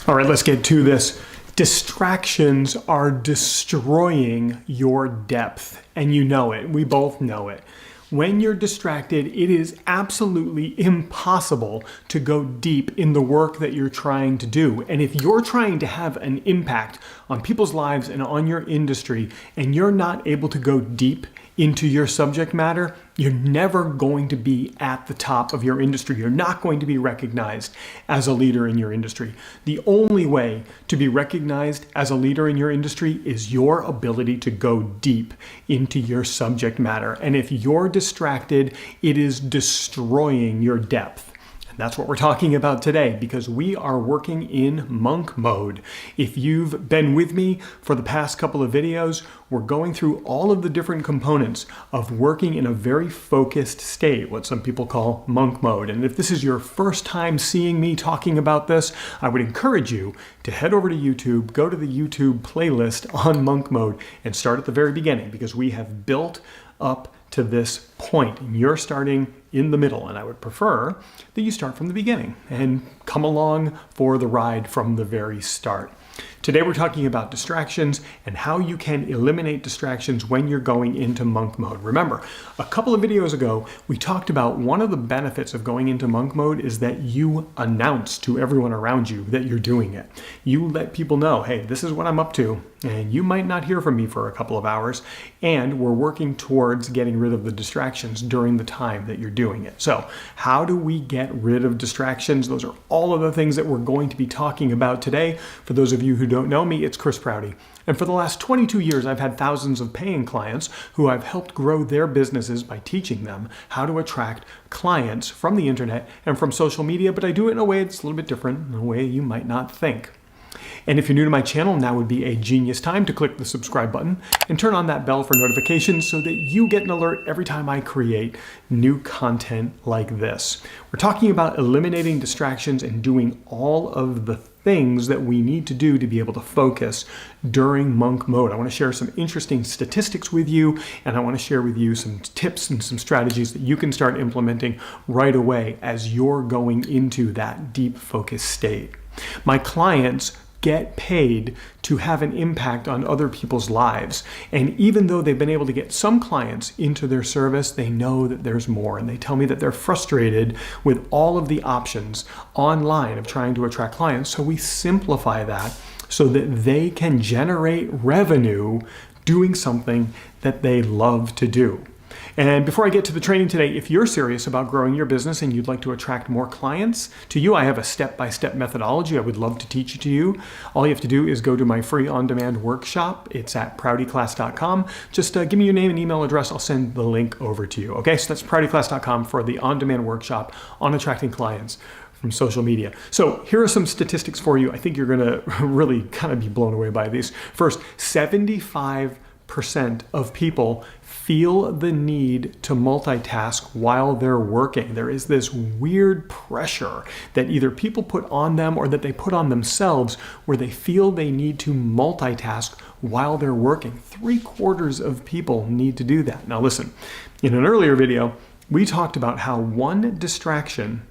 All right, let's get to this. Distractions are destroying your depth, and you know it. We both know it. When you're distracted, it is absolutely impossible to go deep in the work that you're trying to do. And if you're trying to have an impact on people's lives and on your industry, and you're not able to go deep into your subject matter, you're never going to be at the top of your industry. You're not going to be recognized as a leader in your industry. The only way to be recognized as a leader in your industry is your ability to go deep into your subject matter. And if you're distracted, it is destroying your depth. That's what we're talking about today, because we are working in monk mode. If you've been with me for the past couple of videos, we're going through all of the different components of working in a very focused state, what some people call monk mode. And if this is your first time seeing me talking about this, I would encourage you to head over to YouTube, go to the YouTube playlist on monk mode, and start at the very beginning, because we have built up to this point. You're starting in the middle, and I would prefer that you start from the beginning and come along for the ride from the very start. Today we're talking about distractions and how you can eliminate distractions when you're going into monk mode. Remember, a couple of videos ago, we talked about one of the benefits of going into monk mode is that you announce to everyone around you that you're doing it. You let people know, hey, this is what I'm up to, and you might not hear from me for a couple of hours, and we're working towards getting rid of the distractions during the time that you're doing it. So how do we get rid of distractions? Those are all of the things that we're going to be talking about today. For those of you who don't know me, it's Chris Prouty. And for the last 22 years, I've had thousands of paying clients who I've helped grow their businesses by teaching them how to attract clients from the internet and from social media, but I do it in a way that's a little bit different, in a way you might not think. And if you're new to my channel, now would be a genius time to click the subscribe button and turn on that bell for notifications so that you get an alert every time I create new content like this. We're talking about eliminating distractions and doing all of the things that we need to do to be able to focus during monk mode. I want to share some interesting statistics with you, and I want to share with you some tips and some strategies that you can start implementing right away as you're going into that deep focus state. My clients get paid to have an impact on other people's lives. And even though they've been able to get some clients into their service, they know that there's more. And they tell me that they're frustrated with all of the options online of trying to attract clients. So we simplify that so that they can generate revenue doing something that they love to do. And before I get to the training today, if you're serious about growing your business and you'd like to attract more clients to you, I have a step-by-step methodology I would love to teach it to you. All you have to do is go to my free on-demand workshop. It's at proutyclass.com. Just give me your name and email address. I'll send the link over to you. Okay, so that's proutyclass.com for the on-demand workshop on attracting clients from social media. So here are some statistics for you. I think you're going to really kind of be blown away by these. First, 75% of people feel the need to multitask while they're working. There is this weird pressure that either people put on them or that they put on themselves where they feel they need to multitask while they're working. 3/4 of people need to do that. Now listen, in an earlier video, we talked about how one distraction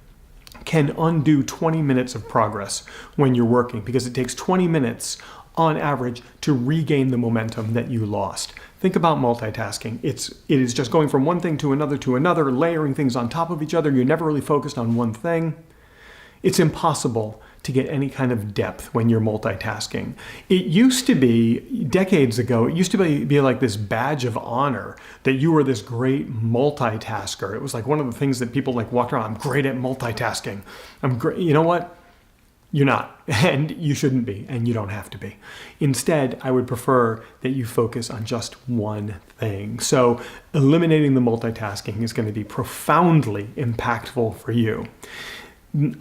can undo 20 minutes of progress when you're working, because it takes 20 minutes on average to regain the momentum that you lost. Think about multitasking. It is just going from one thing to another, layering things on top of each other. You're never really focused on one thing. It's impossible to get any kind of depth when you're multitasking. It used to be, decades ago, it used to be like this badge of honor that you were this great multitasker. It was like one of the things that people like walked around, I'm great at multitasking. I'm great. You know what? You're not, and you shouldn't be, and you don't have to be. Instead, I would prefer that you focus on just one thing. So eliminating the multitasking is going to be profoundly impactful for you.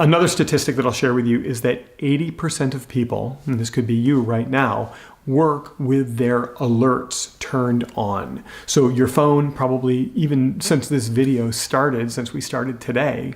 Another statistic that I'll share with you is that 80% of people, and this could be you right now, work with their alerts turned on. So your phone, probably even since this video started, since we started today,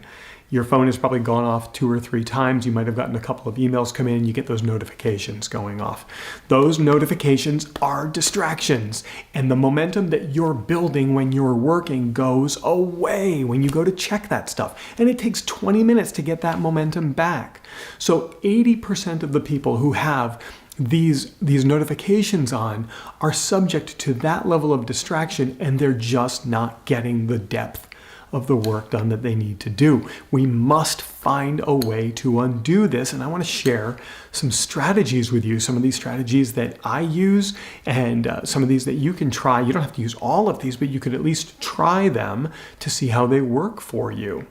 Your phone has probably gone off 2 or 3 times. You might have gotten a couple of emails come in. You get those notifications going off. Those notifications are distractions. And the momentum that you're building when you're working goes away when you go to check that stuff. And it takes 20 minutes to get that momentum back. So 80% of the people who have these notifications on are subject to that level of distraction, and they're just not getting the depth of the work done that they need to do. We must find a way to undo this, and I want to share some strategies with you, some of these strategies that I use and some of these that you can try. You don't have to use all of these, but you could at least try them to see how they work for you.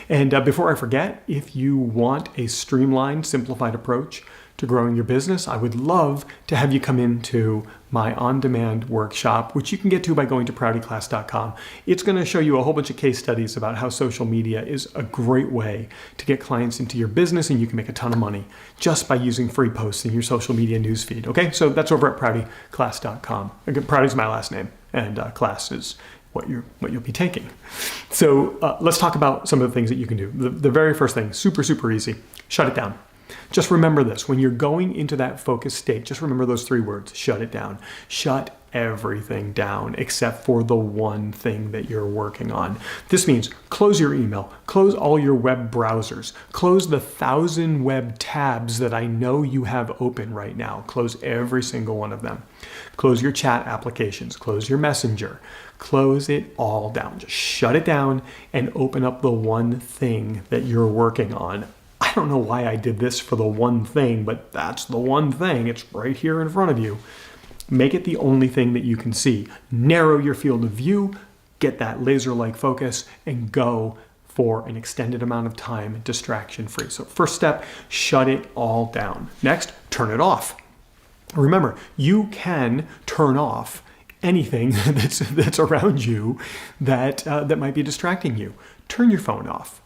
And before I forget, if you want a streamlined, simplified approach to growing your business, I would love to have you come into my on-demand workshop, which you can get to by going to proutyclass.com. It's going to show you a whole bunch of case studies about how social media is a great way to get clients into your business, and you can make a ton of money just by using free posts in your social media newsfeed. Okay, so that's over at proutyclass.com. Again, Prouty's my last name, and class is what you'll be taking. So let's talk about some of the things that you can do. The very first thing, super easy, shut it down. Just remember this, when you're going into that focused state, just remember those 3 words, shut it down. Shut everything down except for the one thing that you're working on. This means close your email, close all your web browsers, close the 1,000 web tabs that I know you have open right now. Close every single one of them. Close your chat applications, close your messenger, close it all down. Just shut it down and open up the one thing that you're working on. I don't know why I did this for the one thing, but that's the one thing. It's right here in front of you. Make it the only thing that you can see. Narrow your field of view, get that laser-like focus, and go for an extended amount of time distraction-free. So first step, shut it all down. Next, turn it off. Remember, you can turn off anything that's around you that might be distracting you. Turn your phone off.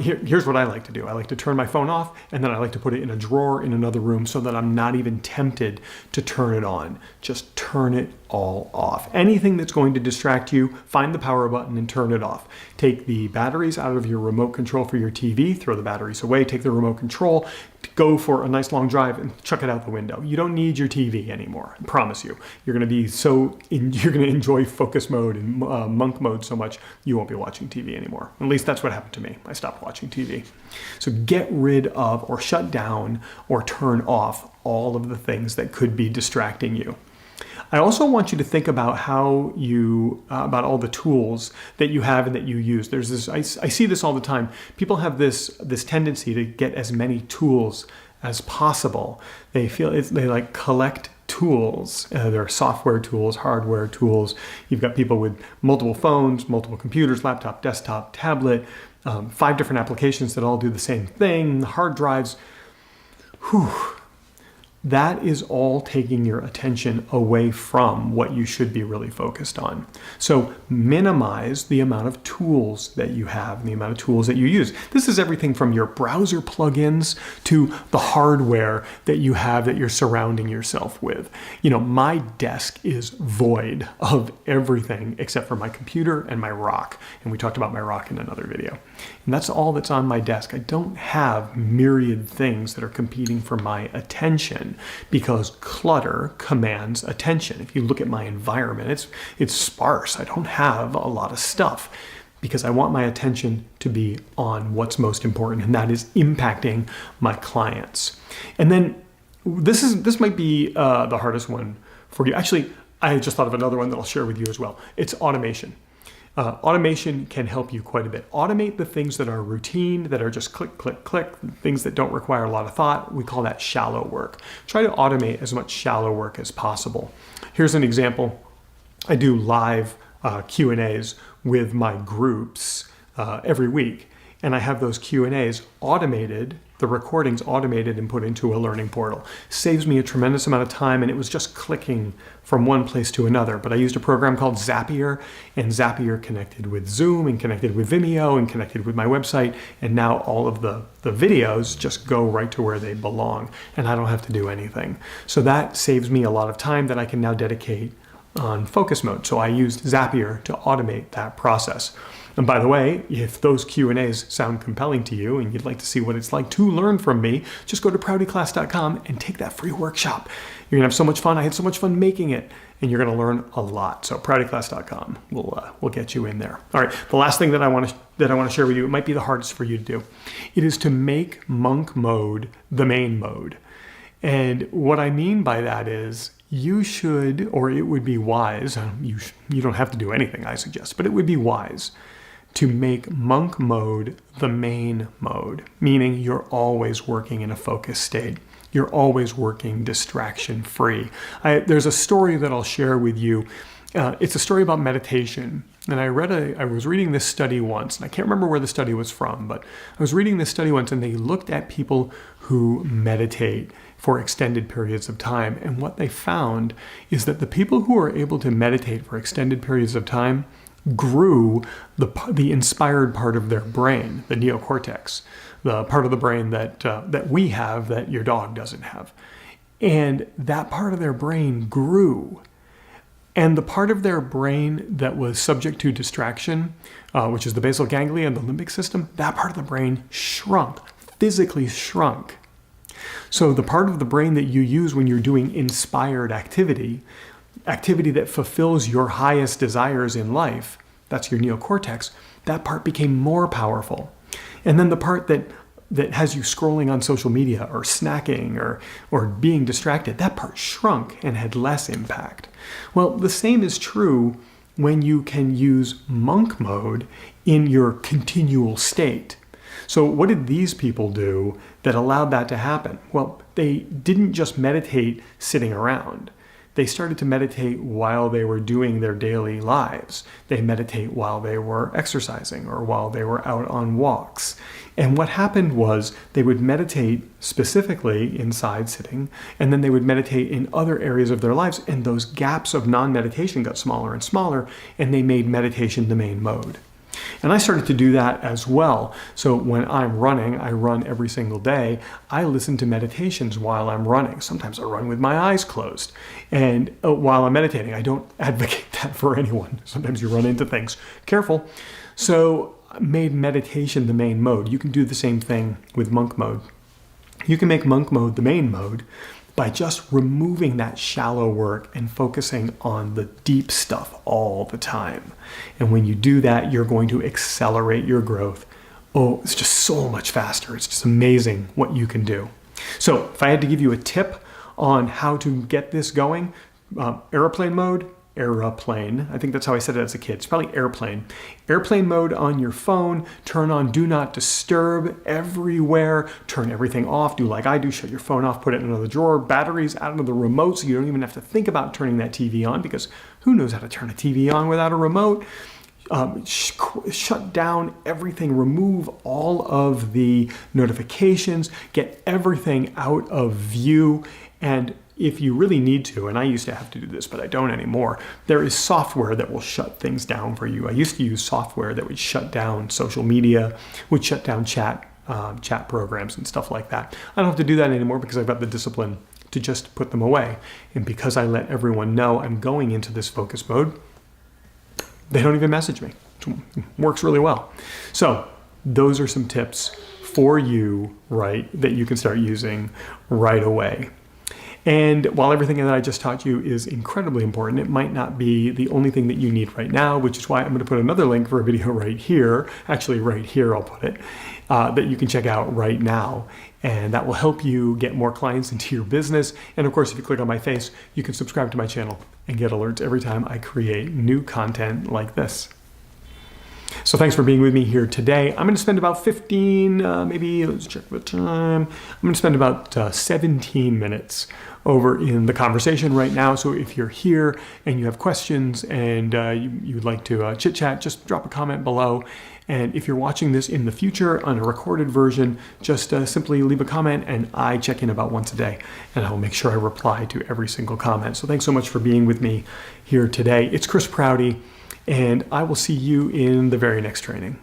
Here's what I like to do. I like to turn my phone off, and then I like to put it in a drawer in another room so that I'm not even tempted to turn it on. Just turn it all off. Anything that's going to distract you, find the power button and turn it off. Take the batteries out of your remote control for your TV, throw the batteries away, take the remote control, go for a nice long drive and chuck it out the window. You don't need your TV anymore, I promise you. You're going to enjoy focus mode and monk mode so much you won't be watching TV anymore. At least that's what happened to me. I stopped watching TV. So get rid of or shut down or turn off all of the things that could be distracting you. I also want you to think about how about all the tools that you have and that you use. There's this, I see this all the time. People have this tendency to get as many tools as possible. They like collect tools. There are software tools, hardware tools. You've got people with multiple phones, multiple computers, laptop, desktop, tablet, 5 different applications that all do the same thing, hard drives. That is all taking your attention away from what you should be really focused on. So minimize the amount of tools that you have and the amount of tools that you use. This is everything from your browser plugins to the hardware that you have that you're surrounding yourself with. My desk is void of everything except for my computer and my rock. And we talked about my rock in another video. And that's all that's on my desk. I don't have myriad things that are competing for my attention, because clutter commands attention. If you look at my environment, it's sparse. I don't have a lot of stuff because I want my attention to be on what's most important, and that is impacting my clients. And then this might be the hardest one for you. Actually, I just thought of another one that I'll share with you as well. It's automation. Automation can help you quite a bit. Automate the things that are routine, that are just click, click, click, things that don't require a lot of thought. We call that shallow work. Try to automate as much shallow work as possible. Here's an example. I do live Q&As with my groups every week, and I have those Q&As automated, the recordings automated and put into a learning portal. Saves me a tremendous amount of time, and it was just clicking from one place to another. But I used a program called Zapier, and Zapier connected with Zoom and connected with Vimeo and connected with my website, and now all of the videos just go right to where they belong, and I don't have to do anything. So that saves me a lot of time that I can now dedicate on focus mode. So I used Zapier to automate that process. And by the way, if those Q&As sound compelling to you and you'd like to see what it's like to learn from me, just go to proutyclass.com and take that free workshop. You're gonna have so much fun. I had so much fun making it, and you're gonna learn a lot. So proutyclass.com will get you in there. All right, the last thing that I want to share with you, it might be the hardest for you to do. It is to make monk mode the main mode. And what I mean by that is you should, or it would be wise, you don't have to do anything I suggest, but it would be wise to make monk mode the main mode, meaning you're always working in a focused state. You're always working distraction free. There's a story that I'll share with you. It's a story about meditation. And I was reading this study once, and I can't remember where the study was from, but I was reading this study once, and they looked at people who meditate for extended periods of time. And what they found is that the people who are able to meditate for extended periods of time grew the inspired part of their brain, the neocortex, the part of the brain that we have that your dog doesn't have. And that part of their brain grew. And the part of their brain that was subject to distraction, which is the basal ganglia and the limbic system, that part of the brain shrunk, physically shrunk. So the part of the brain that you use when you're doing inspired activity that fulfills your highest desires in life, that's your neocortex, that part became more powerful. And then the part that has you scrolling on social media or snacking or being distracted, that part shrunk and had less impact. Well, the same is true when you can use monk mode in your continual state. So what did these people do that allowed that to happen? Well, they didn't just meditate sitting around. They started to meditate while they were doing their daily lives. They meditate while they were exercising or while they were out on walks. And what happened was they would meditate specifically inside sitting, and then they would meditate in other areas of their lives, and those gaps of non-meditation got smaller and smaller, and they made meditation the main mode. And I started to do that as well. So when I'm running, I run every single day. I listen to meditations while I'm running. Sometimes I run with my eyes closed. And while I'm meditating, I don't advocate that for anyone. Sometimes you run into things. Careful. So I made meditation the main mode. You can do the same thing with monk mode. You can make monk mode the main mode by just removing that shallow work and focusing on the deep stuff all the time. And when you do that, you're going to accelerate your growth. Oh, it's just so much faster. It's just amazing what you can do. So if I had to give you a tip on how to get this going, airplane mode, airplane. I think that's how I said it as a kid. It's probably airplane. Airplane mode on your phone. Turn on do not disturb everywhere. Turn everything off. Do like I do. Shut your phone off. Put it in another drawer. Batteries out of the remote so you don't even have to think about turning that TV on, because who knows how to turn a TV on without a remote? Shut down everything. Remove all of the notifications. Get everything out of view. And if you really need to, and I used to have to do this, but I don't anymore, there is software that will shut things down for you. I used to use software that would shut down social media, would shut down chat programs and stuff like that. I don't have to do that anymore because I've got the discipline to just put them away. And because I let everyone know I'm going into this focus mode, they don't even message me. It works really well. So those are some tips for you, right, that you can start using right away. And while everything that I just taught you is incredibly important, it might not be the only thing that you need right now, which is why I'm going to put another link for a video right here, actually right here I'll put it, that you can check out right now. And that will help you get more clients into your business. And of course, if you click on my face, you can subscribe to my channel and get alerts every time I create new content like this. So thanks for being with me here today. I'm going to spend about 15, maybe, let's check the time. I'm going to spend about 17 minutes over in the conversation right now. So if you're here and you have questions and you'd like to chit chat, just drop a comment below. And if you're watching this in the future on a recorded version, just simply leave a comment and I check in about once a day and I'll make sure I reply to every single comment. So thanks so much for being with me here today. It's Chris Prouty, and I will see you in the very next training.